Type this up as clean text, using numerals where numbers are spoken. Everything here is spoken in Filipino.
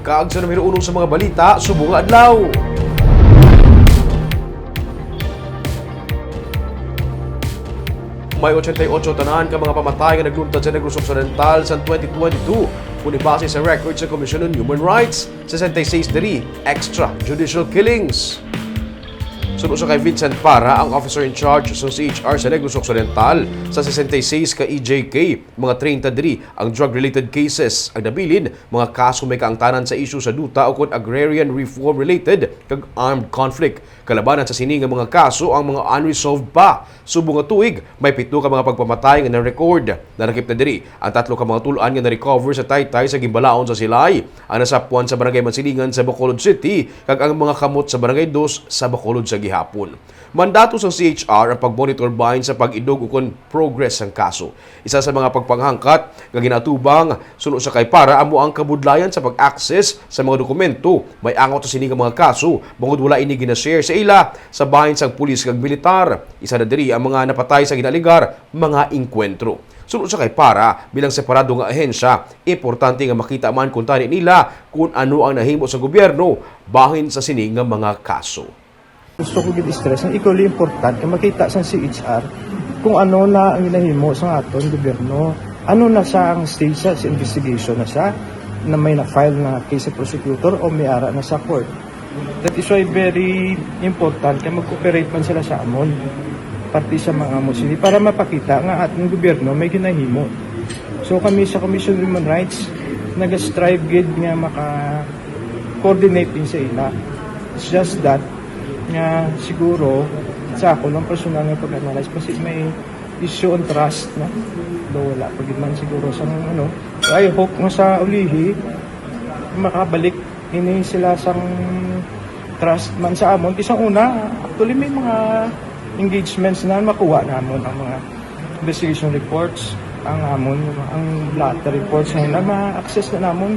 Kaag sa numero 1 sa mga balita, subong nga adlaw. May 88 tanan ka mga pamatay nga nagluntad sa Negros Occidental sa 2022 kung ibase sa record sa Commission on Human Rights. 66 diri extrajudicial killings. Sunod sa kay Vincent Para, ang officer in charge sa CHR sa Negros Occidental sa 66 ka EJK, mga 30 diri ang drug-related cases. Ang nabilin, mga kaso may kaangtanan sa isyu sa duta o kung agrarian reform-related kag armed conflict. Kalabanan sa sini nga mga kaso ang mga unresolved pa. Subong nga tuig, may 7 ka mga pagpamatay nga na-record. Narakip na diri ang 3 ka mga tulaan nga na-recover sa taytay sa gimbalaon sa Silay. Ang nasapuan sa Barangay Mansilingan sa Bacolod City kag ang mga kamot sa Barangay 2 sa Bacolod sa gihapon. Mandato sa CHR ang pag-monitor bahin sa pag-idog ukon progress ng kaso. Isa sa mga pagpanghangkat nga ginatubang sunod sa kay Para amo ang kabudlayan sa pag-access sa mga dokumento. May angot sa sini nga mga kaso bangod wala ini gina-share sa ila sa bahin sa pulis kag militar. Isa na diri ang mga napatay sa ginaligar mga inkwentro. Sunod sa kay Para, bilang separado nga ahensya, importante nga makita man kung tani nila kung ano ang nahimo sa gobyerno bahin sa sini nga mga kaso. Gusto ko gid-stress na equally important na makita sa CHR kung ano na ang ginahimo sa aton gobyerno. Ano na sa ang stage sa investigation na siya, na may na-file na case sa prosecutor o may ara na sa court. That is why very important na mag-cooperate man sila sa amon, pati sa mga musili, para mapakita nga ating gobyerno may ginahimo. So kami sa Commission on Human Rights, nag-strive gid nga maka-coordinate din sa ila. It's just that nga siguro sa ako lang personal nga pag-analyze kasi may issue on trust na wala pagid man siguro sa ano. So I hope nga sa ulihi makabalik ini sila sang trust man sa amon. Isang una, actually may mga engagements na makuha namon ang mga investigation reports, ang amon, ang blotter reports na ma-access na namon.